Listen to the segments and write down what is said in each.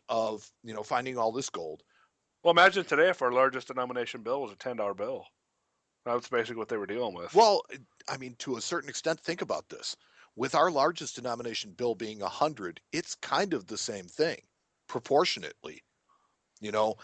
of, finding all this gold. Well, imagine today if our largest denomination bill was a $10 bill. That's basically what they were dealing with. Well, I mean, to a certain extent, think about this. With our largest denomination bill being 100, it's kind of the same thing, proportionately. You know,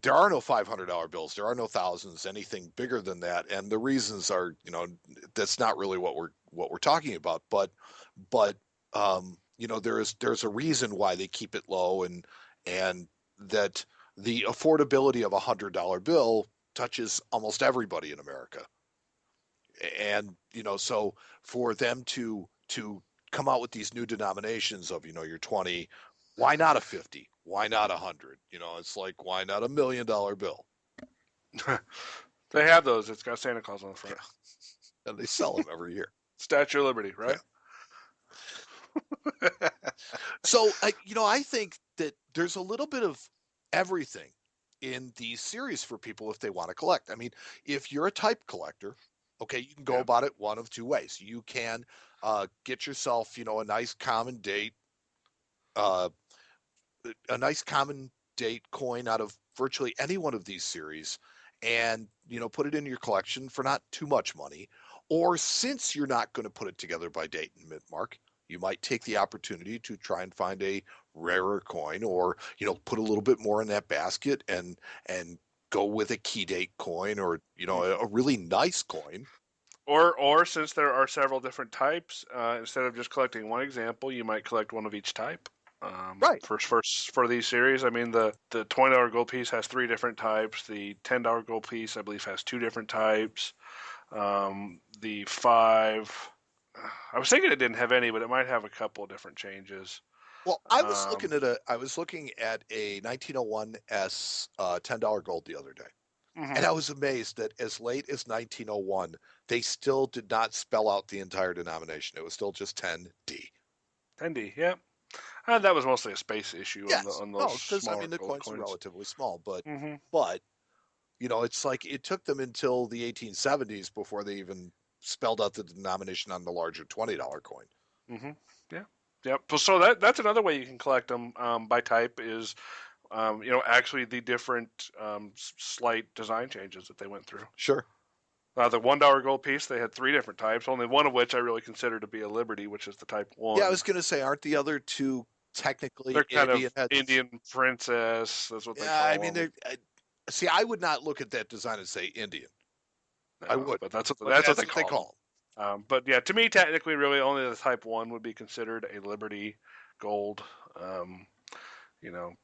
there are no $500 bills. There are no thousands, anything bigger than that. And the reasons are, that's not really what we're talking about. But there's a reason why they keep it low, and that the affordability of $100 bill touches almost everybody in America. And so for them to come out with these new denominations of your 20, why not a 50, why not 100? It's like, why not $1 million bill? They have those. It's got Santa Claus on the front. Yeah. And they sell them every year. Statue of Liberty, right? Yeah. So I think that there's a little bit of everything in these series for people if they want to collect. I mean, if you're a type collector, okay, you can go about it one of two ways. You can get yourself, a nice common date, uh, coin out of virtually any one of these series, and put it in your collection for not too much money. Or since you're not going to put it together by date and mint mark, you might take the opportunity to try and find a rarer coin, or put a little bit more in that basket and go with a key date coin, or a really nice coin. Or since there are several different types, instead of just collecting one example, you might collect one of each type. Right. For these series, I mean the $20 gold piece has 3 different types. The $10 gold piece, I believe, has 2 different types. The 5, I was thinking it didn't have any, but it might have a couple of different changes. Well, I was looking at a 1901 S $10 gold the other day. And I was amazed that as late as 1901, they still did not spell out the entire denomination. It was still just 10D. 10D, yeah. That was mostly a space issue Yes. on those No, because I smaller mean the gold coins are coins. relatively small, but Mm-hmm. but it's like it took them until the 1870s before they even spelled out the denomination on the larger $20 coin. Mm-hmm. Yeah. Yep. So that's another way you can collect them by type is, actually the different slight design changes that they went through. Sure. The $1 gold piece, they had 3 different types, only one of which I really consider to be a Liberty, which is the Type Yeah, I 1. was going to say, aren't the other two technically They're kind Indian of heads? Indian princess, that's what they Yeah, I call mean, them. see, I would not look at that design and say Indian. I No, would, but that's but what that's they what they call them. call But yeah, to me, technically, really, only the Type 1 would be considered a Liberty Gold. Um,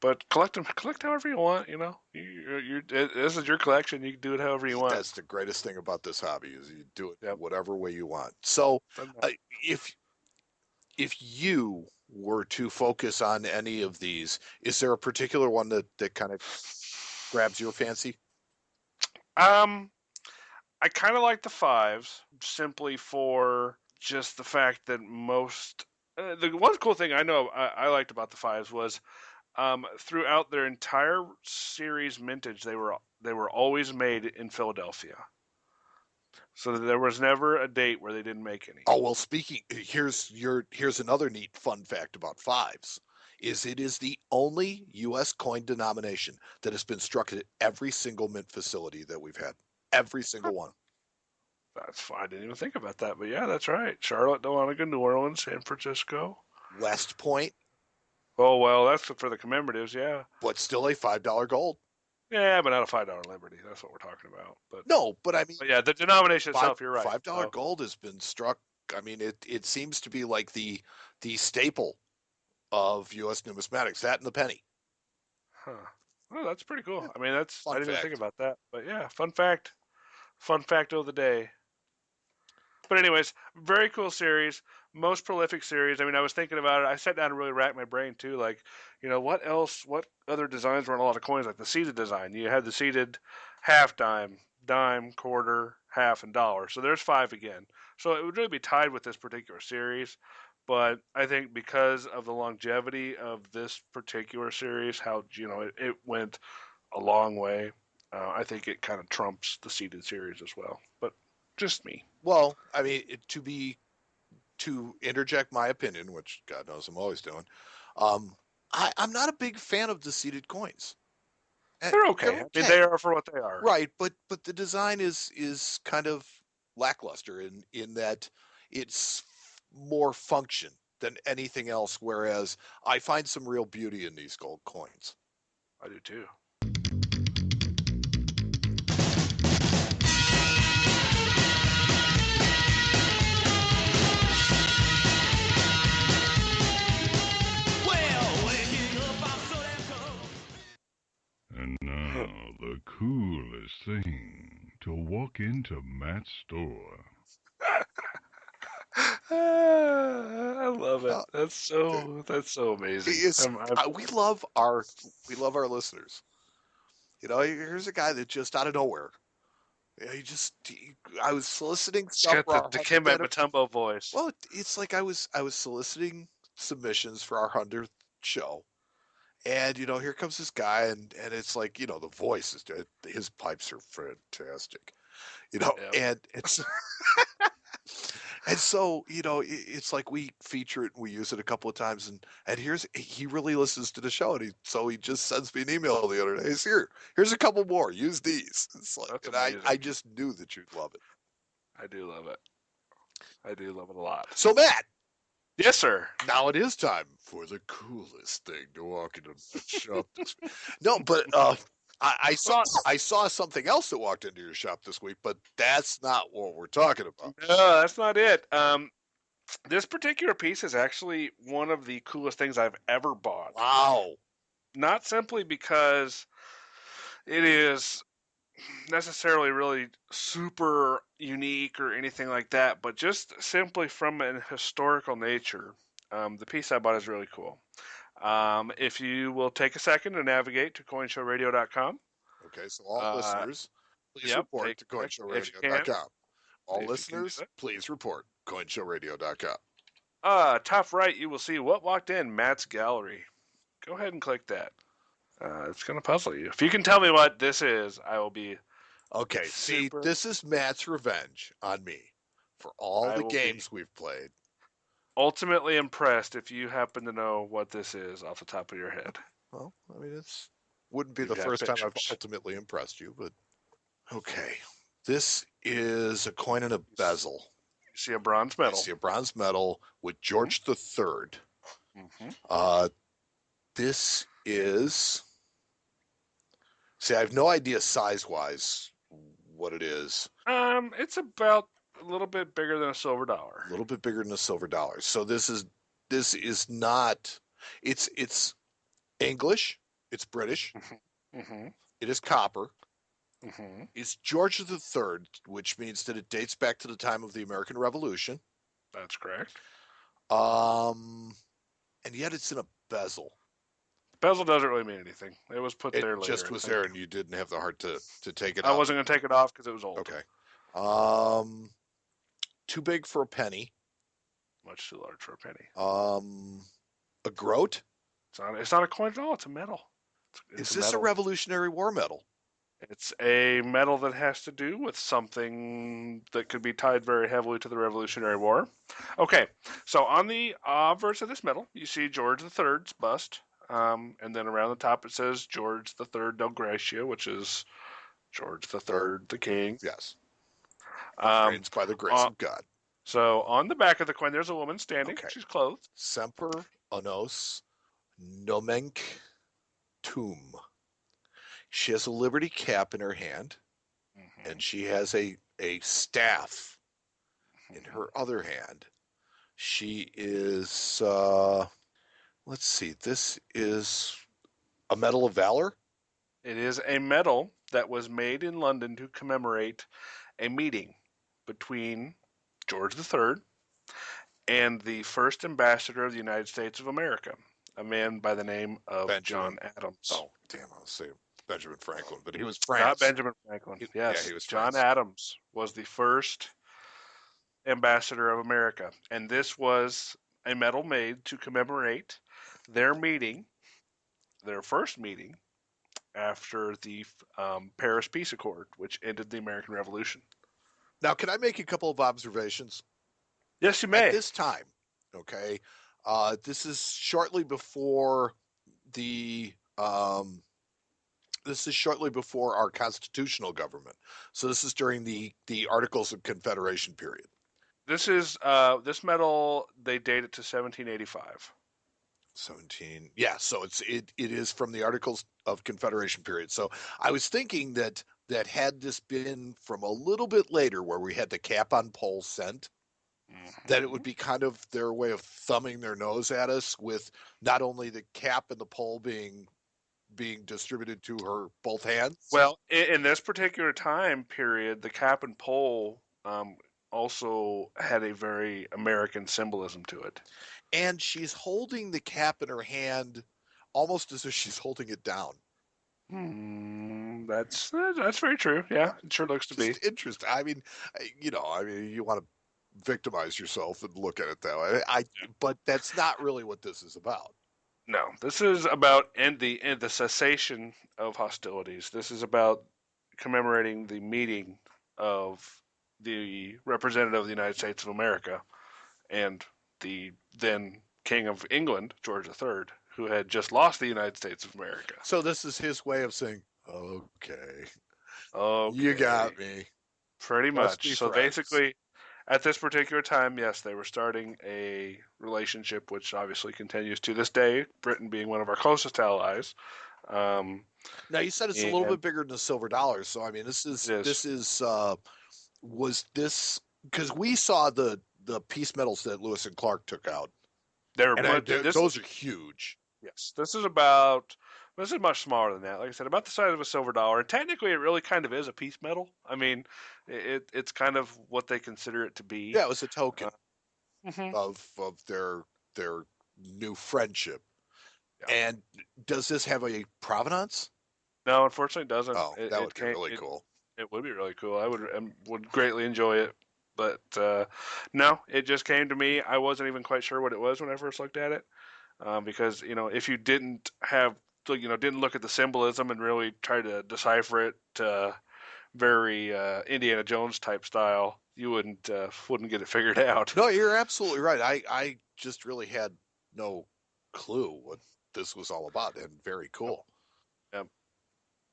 but collect however you want. This is your collection. You can do it however you them. want. That's the greatest thing about this hobby is you do it Yep. whatever way you want. So, if you were to focus on any of these, is there a particular one that kind of grabs your fancy? Um, I kind of like the 5s simply for just the fact that the one cool thing I know I liked about the 5s was throughout their entire series mintage they were always made in Philadelphia. So there was never a date where they didn't make any. Oh, well, here's another neat fun fact about fives is it is the only US coin denomination that has been struck at every single mint facility that we've had. Every single one. That's fine. I didn't even think about that, but yeah, that's right. Charlotte, Dahlonega, New Orleans, San Francisco. West Point, Oh well, that's for the commemoratives, yeah. but still a $5 gold. Yeah, but not a $5 Liberty. That's what we're talking about. But No, but I mean yeah, the denomination five itself, you're right. $5 gold has been struck. I mean it seems to be like the staple of US numismatics, that and the penny. Huh. Well, that's pretty cool. Yeah, I mean, I fun didn't even think fact. about that. But yeah, fun fact. Fun fact of the day. But anyways, very cool series, most prolific series. I mean, I was thinking about it. I sat down and really racked my brain too. Like, what else? What other designs were on a lot of coins? Like the seated design. You had the seated half dime, dime, quarter, half, and dollar. So there's 5 again. So it would really be tied with this particular series. But I think because of the longevity of this particular series, how it went a long way. I think it kind of trumps the seated series as well. But just me. Well, I mean to interject my opinion, which God knows I'm always doing. Um, I'm not a big fan of the seated coins. They're okay. They're I mean, they okay, are for what they are. right? But the design is kind of lackluster in that it's more function than anything else. Whereas I find some real beauty in these gold coins. I do too. And now, the coolest thing to walk into Matt's store. I love it. Uh, That's so amazing. is we love our listeners. You know, here's a guy that just out of nowhere. I was soliciting It's stuff got for our the 100th Kim at anniversary. Matumbo voice. Well, it's like I was soliciting submissions for our 100th show, and here comes this guy, and it's like the voice is his pipes are fantastic, Yep. and it's and so it's like we feature it and we use it a couple of times, and he really listens to the show, and he just sends me an email the other day. Here's a couple more. Use these. It's like, That's and amazing. I just knew that you'd love it. I do love it. I do love it a lot. So Matt, Yes, sir. now it is time for the coolest thing to walk into the shop this week. No, but I saw something else that walked into your shop this week, but that's not what we're talking about. No, that's not it. This particular piece is actually one of the coolest things I've ever bought. Wow. Not simply because it is necessarily really super unique or anything like that, but just simply from an historical nature. The piece I bought is really cool. If you will take a second to navigate to coinshowradio.com. Okay, so all listeners, please Yep, report take to a second if you can. coinshowradio.com. All If you can do listeners, it. please report coinshowradio.com. Top right, you will see what walked in Matt's gallery. Go ahead and click that. It's going to puzzle you. If you can tell me what this is, I will be Okay, see, super. this is Matt's revenge on me for all I the will be games we've played. ultimately impressed if you happen to know what this is off the top of your head. Well, I mean, it's wouldn't be We've the got first time I've pictures. ultimately impressed you, but okay. This is a coin and a bezel. You see a bronze I medal. see a bronze medal with George III. Mm-hmm. This is. See, I have no idea size-wise what it is. It's about a little bit bigger than a silver dollar. A little bit bigger than a silver dollar. So this is not. It's English. It's British. Mm-hmm. It is copper. Mm-hmm. It's George III, which means that it dates back to the time of the American Revolution. That's correct. And yet it's in a bezel. Bezel doesn't really mean anything. It was put It there later. just was there, and you didn't have the heart to take it I out. wasn't going to take it off because it was old. Okay. Too big for a penny. Much too large for a penny. A groat. It's not a coin at all. It's a medal. Is this a Revolutionary War medal? It's a medal that has to do with something that could be tied very heavily to the Revolutionary War. Okay, so on the obverse of this medal, you see George III's bust, and then around the top it says George III Del Gracia, which is George III, the King. Yes. Um, Reigns by the grace of God. So on the back of the coin, there's a woman standing. Okay. She's clothed. Semper Onos Nomenc Tum. She has a Liberty cap in her hand, and she has a staff in her other hand. She is, let's see, this is a Medal of Valor? It is a medal that was made in London to commemorate a meeting between George III and the first ambassador of the United States of America, a man by the name of Benjamin. John Adams. Oh, damn, I was saying Benjamin Franklin, but he was France. Not Benjamin Franklin. Yes, yeah, he was John France. Adams was the first ambassador of America, and this was a medal made to commemorate their meeting, their first meeting after the Paris Peace Accord, which ended the American Revolution. Now, can I make a couple of observations? Yes, you may. At this time, okay, this is shortly before the this is shortly before our constitutional government. So this is during the Articles of Confederation period. This is this medal. They date it to 1785. 17. Yeah, so it is from the Articles of Confederation period. So I was thinking that had this been from a little bit later, where we had the cap on pole cent, that it would be kind of their way of thumbing their nose at us, with not only the cap and the pole being distributed to her both hands. Well, in this particular time period, the cap and pole also had a very American symbolism to it. And she's holding the cap in her hand almost as if she's holding it down. That's very true. Yeah, it sure looks to be. Interesting. I mean, you want to victimize yourself and look at it that way. But that's not really what this is about. No, this is about the cessation of hostilities. This is about commemorating the meeting of the representative of the United States of America and the then King of England, George III, who had just lost the United States of America. So this is his way of saying, okay, okay, you got me. Pretty much. So basically, at this particular time, yes, they were starting a relationship which obviously continues to this day, Britain being one of our closest allies. Now, you said it's a little bit bigger than the silver dollar, so I mean, was this, because we saw the peace medals that Lewis and Clark took out. Those are huge. Yes, this is much smaller than that. Like I said, about the size of a silver dollar. And technically, it really kind of is a peace medal. I mean, it's kind of what they consider it to be. Yeah, it was a token of their new friendship. Yeah. And does this have a provenance? No, unfortunately, it doesn't. Oh, that would be really cool. It would be really cool. I would greatly enjoy it. But no, it just came to me. I wasn't even quite sure what it was when I first looked at it, because if you didn't look at the symbolism and really try to decipher it very Indiana Jones type style, you wouldn't get it figured out. No, you're absolutely right. I just really had no clue what this was all about, and very cool. Yep.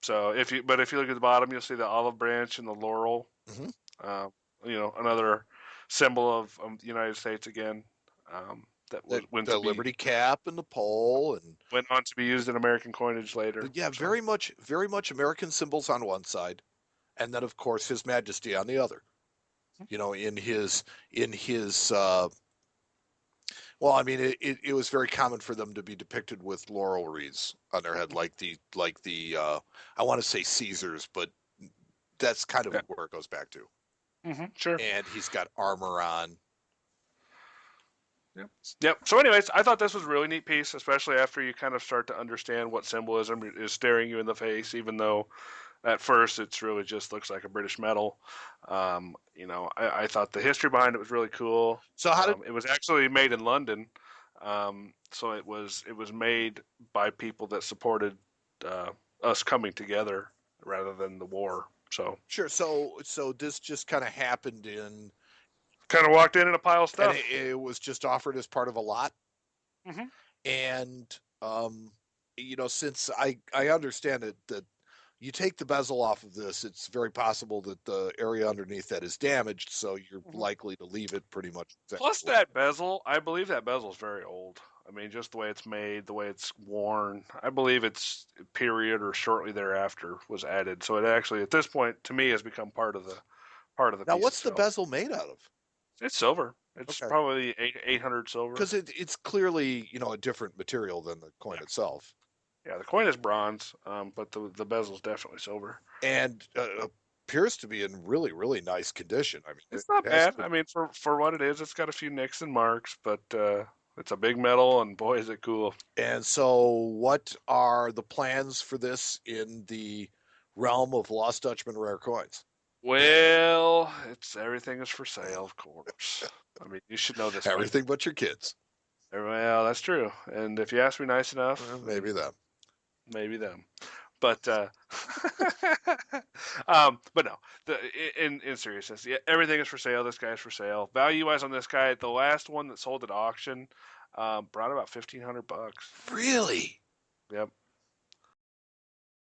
So if you look at the bottom, you'll see the olive branch and the laurel. Mm-hmm. Another symbol of the United States again. The Liberty cap and the pole, and went on to be used in American coinage later. But yeah, so. very much American symbols on one side, and then of course His Majesty on the other. In his well, I mean, it was very common for them to be depicted with laurel wreaths on their head, like the I want to say Caesars, but that's kind of where it goes back to. Sure. And he's got armor on. Yep. So anyways, I thought this was a really neat piece, especially after you kind of start to understand what symbolism is staring you in the face, even though at first it's really just looks like a British medal. I thought the history behind it was really cool. So it was actually made in London. So it was made by people that supported us coming together rather than the war. So sure. So this just kind of happened in. Kind of walked in a pile of stuff. And it was just offered as part of a lot. Mm-hmm. And since I understand that you take the bezel off of this, it's very possible that the area underneath that is damaged, so you're likely to leave it pretty much. Plus that bezel, I believe that bezel is very old. I mean, just the way it's made, the way it's worn. I believe it's period or shortly thereafter was added. So it actually, at this point, to me, has become part of the Now, what's the bezel made out of? It's silver. It's probably 800 silver. Because it's clearly, a different material than the coin itself. Yeah, the coin is bronze, but the bezel is definitely silver. And appears to be in really, really nice condition. I mean, it's not bad. I mean, for what it is, it's got a few nicks and marks, but it's a big medal, and boy, is it cool. And so what are the plans for this in the realm of Lost Dutchman rare coins? Well, everything is for sale, of course. I mean, you should know this. Everything but your kids. Well, that's true. And if you ask me nice enough, maybe them. But but no. In seriousness, everything is for sale. This guy is for sale. Value wise on this guy, the last one that sold at auction brought about $1,500. Really? Yep.